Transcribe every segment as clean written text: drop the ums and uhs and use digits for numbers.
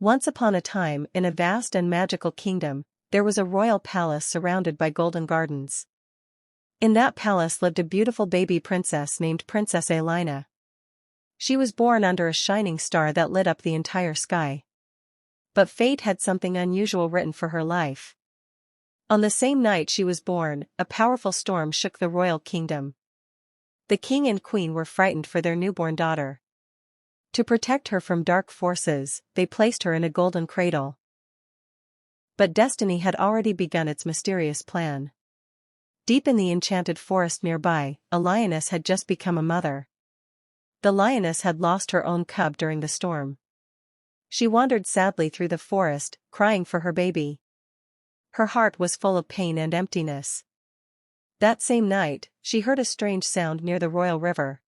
Once upon a time, in a vast and magical kingdom, there was a royal palace surrounded by golden gardens. In that palace lived a beautiful baby princess named Princess Elena. She was born under a shining star that lit up the entire sky. But fate had something unusual written for her life. On the same night she was born, a powerful storm shook the royal kingdom. The king and queen were frightened for their newborn daughter. To protect her from dark forces, they placed her in a golden cradle. But destiny had already begun its mysterious plan. Deep in the enchanted forest nearby, a lioness had just become a mother. The lioness had lost her own cub during the storm. She wandered sadly through the forest, crying for her baby. Her heart was full of pain and emptiness. That same night, she heard a strange sound near the royal river.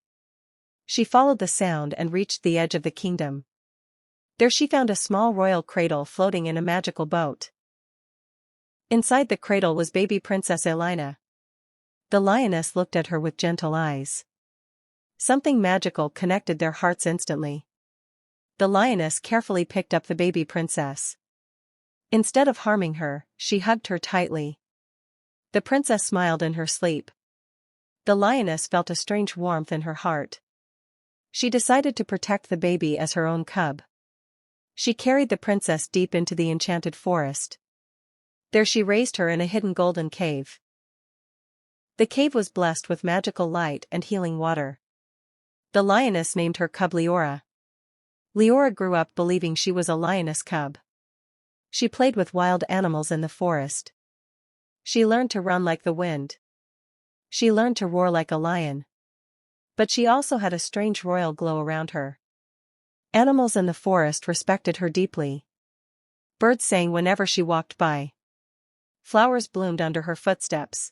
She followed the sound and reached the edge of the kingdom. There she found a small royal cradle floating in a magical boat. Inside the cradle was baby Princess Elena. The lioness looked at her with gentle eyes. Something magical connected their hearts instantly. The lioness carefully picked up the baby princess. Instead of harming her, she hugged her tightly. The princess smiled in her sleep. The lioness felt a strange warmth in her heart. She decided to protect the baby as her own cub. She carried the princess deep into the enchanted forest. There she raised her in a hidden golden cave. The cave was blessed with magical light and healing water. The lioness named her cub Leora. Leora grew up believing she was a lioness cub. She played with wild animals in the forest. She learned to run like the wind. She learned to roar like a lion. But she also had a strange royal glow around her. Animals in the forest respected her deeply. Birds sang whenever she walked by. Flowers bloomed under her footsteps.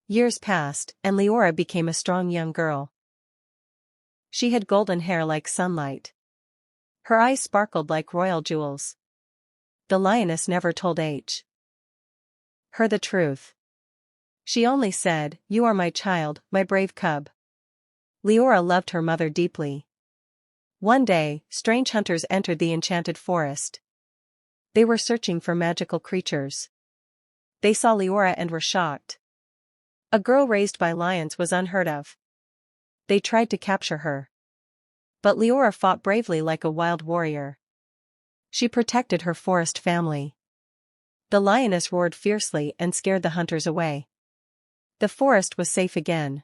Years passed, and Leora became a strong young girl. She had golden hair like sunlight. Her eyes sparkled like royal jewels. The lioness never told her the truth. She only said, "You are my child, my brave cub." Leora loved her mother deeply. One day, strange hunters entered the enchanted forest. They were searching for magical creatures. They saw Leora and were shocked. A girl raised by lions was unheard of. They tried to capture her. But Leora fought bravely like a wild warrior. She protected her forest family. The lioness roared fiercely and scared the hunters away. The forest was safe again.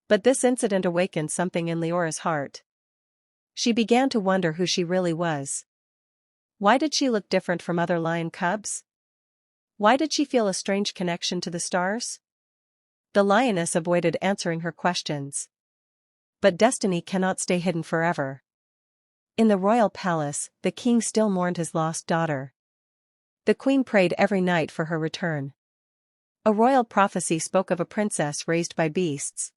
But this incident awakened something in Leora's heart. She began to wonder who she really was. Why did she look different from other lion cubs? Why did she feel a strange connection to the stars? The lioness avoided answering her questions. But destiny cannot stay hidden forever. In the royal palace, the king still mourned his lost daughter. The queen prayed every night for her return. A royal prophecy spoke of a princess raised by beasts.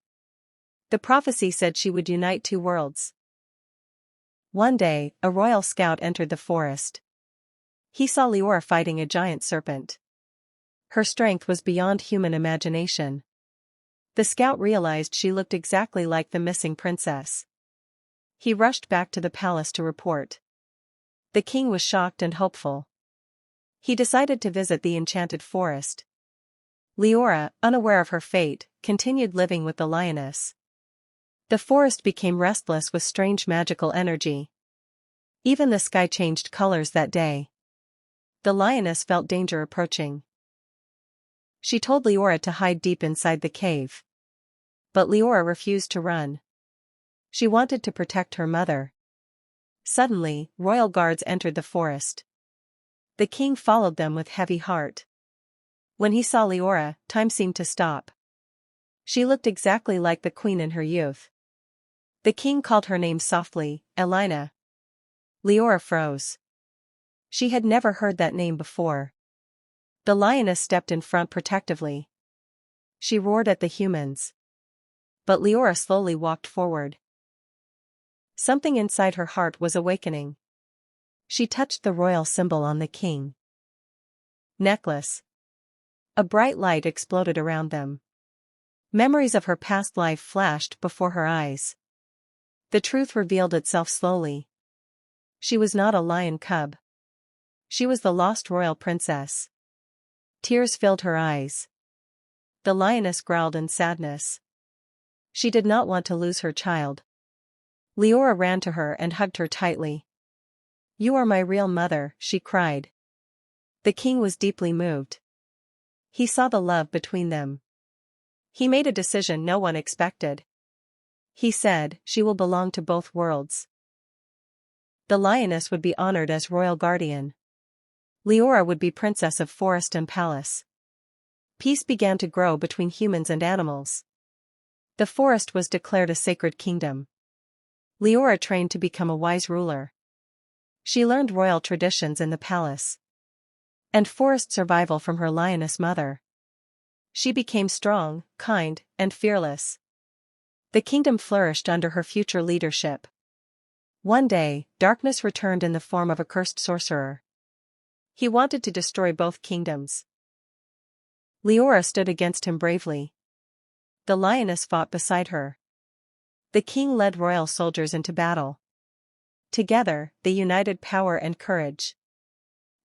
The prophecy said she would unite two worlds. One day, a royal scout entered the forest. He saw Leora fighting a giant serpent. Her strength was beyond human imagination. The scout realized she looked exactly like the missing princess. He rushed back to the palace to report. The king was shocked and hopeful. He decided to visit the enchanted forest. Leora, unaware of her fate, continued living with the lioness. The forest became restless with strange magical energy. Even the sky changed colors that day. The lioness felt danger approaching. She told Leora to hide deep inside the cave. But Leora refused to run. She wanted to protect her mother. Suddenly, royal guards entered the forest. The king followed them with heavy heart. When he saw Leora, time seemed to stop. She looked exactly like the queen in her youth. The king called her name softly, Elena. Leora froze. She had never heard that name before. The lioness stepped in front protectively. She roared at the humans. But Leora slowly walked forward. Something inside her heart was awakening. She touched the royal symbol on the king. Necklace. A bright light exploded around them. Memories of her past life flashed before her eyes. The truth revealed itself slowly. She was not a lion cub. She was the lost royal princess. Tears filled her eyes. The lioness growled in sadness. She did not want to lose her child. Leora ran to her and hugged her tightly. "You are my real mother," she cried. The king was deeply moved. He saw the love between them. He made a decision no one expected. He said, "She will belong to both worlds." The lioness would be honored as royal guardian. Leora would be princess of forest and palace. Peace began to grow between humans and animals. The forest was declared a sacred kingdom. Leora trained to become a wise ruler. She learned royal traditions in the palace and forest survival from her lioness mother. She became strong, kind, and fearless. The kingdom flourished under her future leadership. One day, darkness returned in the form of a cursed sorcerer. He wanted to destroy both kingdoms. Leora stood against him bravely. The lioness fought beside her. The king led royal soldiers into battle. Together, they united power and courage.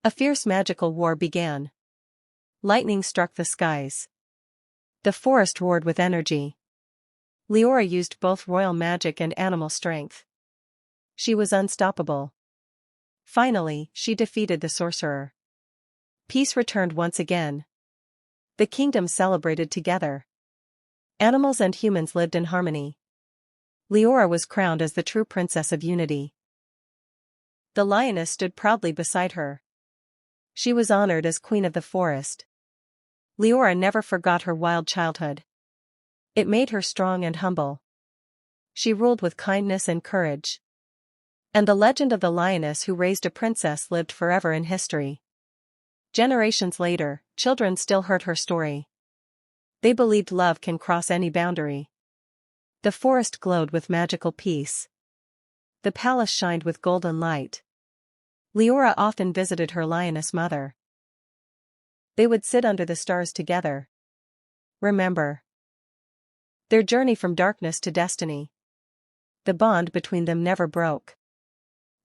A fierce magical war began. Lightning struck the skies. The forest roared with energy. Leora used both royal magic and animal strength. She was unstoppable. Finally, she defeated the sorcerer. Peace returned once again. The kingdom celebrated together. Animals and humans lived in harmony. Leora was crowned as the true princess of unity. The lioness stood proudly beside her. She was honored as queen of the forest. Leora never forgot her wild childhood. It made her strong and humble. She ruled with kindness and courage. And the legend of the lioness who raised a princess lived forever in history. Generations later, children still heard her story. They believed love can cross any boundary. The forest glowed with magical peace. The palace shined with golden light. Leora often visited her lioness mother. They would sit under the stars together. Remember their journey from darkness to destiny. The bond between them never broke.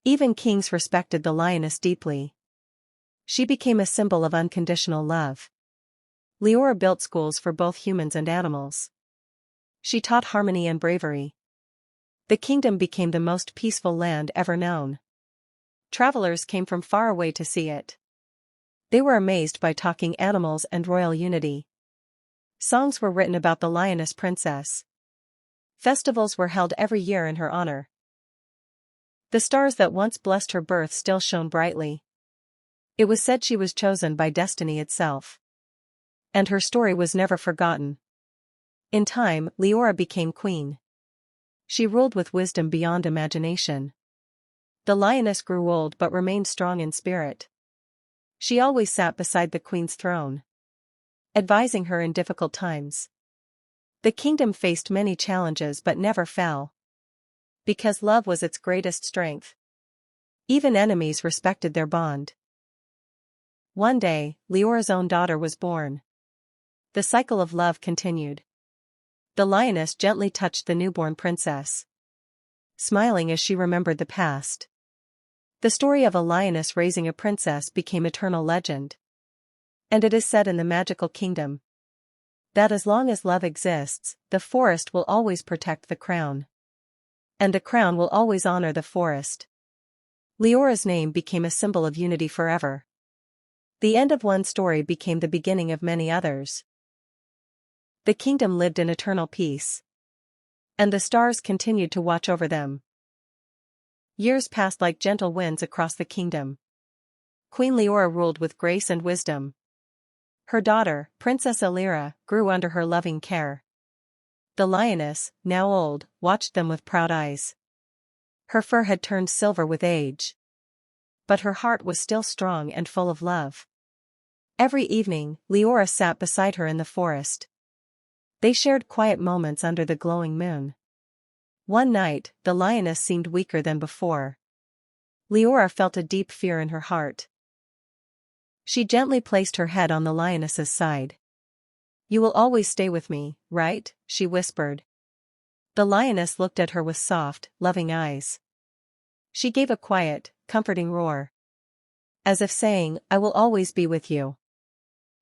Even kings respected the lioness deeply. She became a symbol of unconditional love. Leora built schools for both humans and animals. She taught harmony and bravery. The kingdom became the most peaceful land ever known. Travelers came from far away to see it. They were amazed by talking animals and royal unity. Songs were written about the lioness princess. Festivals were held every year in her honor. The stars that once blessed her birth still shone brightly. It was said she was chosen by destiny itself. And her story was never forgotten. In time, Leora became queen. She ruled with wisdom beyond imagination. The lioness grew old but remained strong in spirit. She always sat beside the queen's throne, advising her in difficult times. The kingdom faced many challenges but never fell. Because love was its greatest strength. Even enemies respected their bond. One day, Leora's own daughter was born. The cycle of love continued. The lioness gently touched the newborn princess, smiling as she remembered the past. The story of a lioness raising a princess became eternal legend. And it is said in the magical kingdom that as long as love exists, the forest will always protect the crown. And the crown will always honor the forest. Leora's name became a symbol of unity forever. The end of one story became the beginning of many others. The kingdom lived in eternal peace. And the stars continued to watch over them. Years passed like gentle winds across the kingdom. Queen Leora ruled with grace and wisdom. Her daughter, Princess Elira, grew under her loving care. The lioness, now old, watched them with proud eyes. Her fur had turned silver with age. But her heart was still strong and full of love. Every evening, Leora sat beside her in the forest. They shared quiet moments under the glowing moon. One night, the lioness seemed weaker than before. Leora felt a deep fear in her heart. She gently placed her head on the lioness's side. "You will always stay with me, right?" she whispered. The lioness looked at her with soft, loving eyes. She gave a quiet, comforting roar. As if saying, "I will always be with you."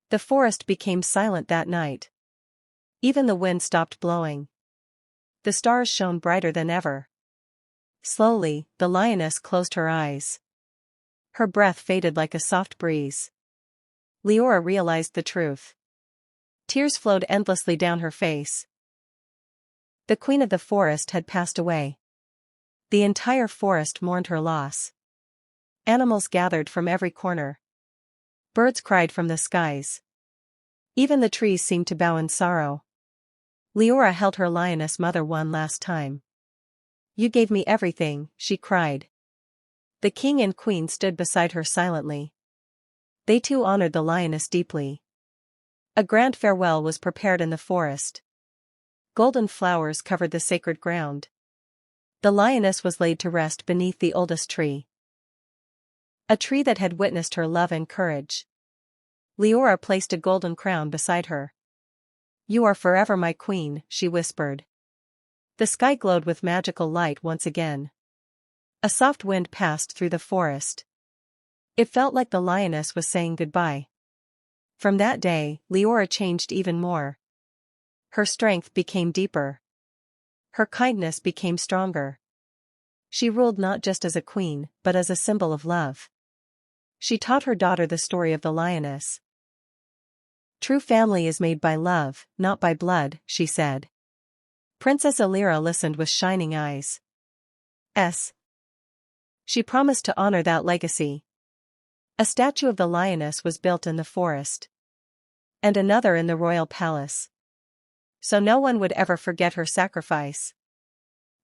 The forest became silent that night. Even the wind stopped blowing. The stars shone brighter than ever. Slowly, the lioness closed her eyes. Her breath faded like a soft breeze. Leora realized the truth. Tears flowed endlessly down her face. The queen of the forest had passed away. The entire forest mourned her loss. Animals gathered from every corner. Birds cried from the skies. Even the trees seemed to bow in sorrow. Leora held her lioness mother one last time. "You gave me everything," she cried. The king and queen stood beside her silently. They too honored the lioness deeply. A grand farewell was prepared in the forest. Golden flowers covered the sacred ground. The lioness was laid to rest beneath the oldest tree. A tree that had witnessed her love and courage. Leora placed a golden crown beside her. "You are forever my queen," she whispered. The sky glowed with magical light once again. A soft wind passed through the forest. It felt like the lioness was saying goodbye. From that day, Leora changed even more. Her strength became deeper. Her kindness became stronger. She ruled not just as a queen, but as a symbol of love. She taught her daughter the story of the lioness. "True family is made by love, not by blood," she said. Princess Alira listened with shining eyes. She promised to honor that legacy. A statue of the lioness was built in the forest. And another in the royal palace. So no one would ever forget her sacrifice.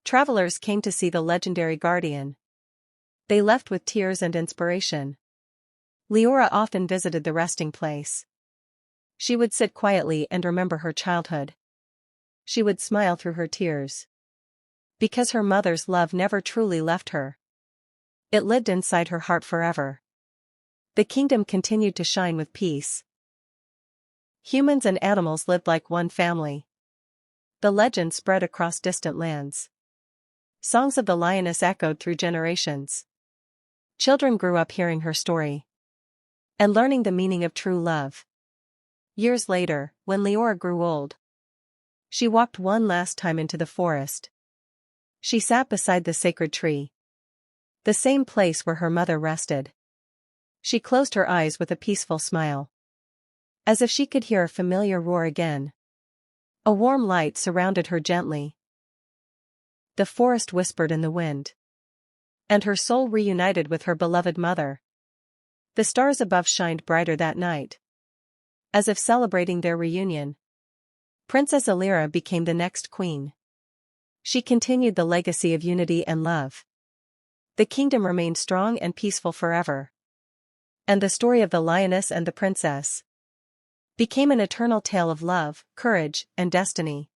Travelers came to see the legendary guardian. They left with tears and inspiration. Leora often visited the resting place. She would sit quietly and remember her childhood. She would smile through her tears. Because her mother's love never truly left her. It lived inside her heart forever. The kingdom continued to shine with peace. Humans and animals lived like one family. The legend spread across distant lands. Songs of the lioness echoed through generations. Children grew up hearing her story. And learning the meaning of true love. Years later, when Leora grew old, she walked one last time into the forest. She sat beside the sacred tree. The same place where her mother rested. She closed her eyes with a peaceful smile. As if she could hear a familiar roar again. A warm light surrounded her gently. The forest whispered in the wind. And her soul reunited with her beloved mother. The stars above shined brighter that night. As if celebrating their reunion. Princess Alira became the next queen. She continued the legacy of unity and love. The kingdom remained strong and peaceful forever. And the story of the lioness and the princess became an eternal tale of love, courage, and destiny.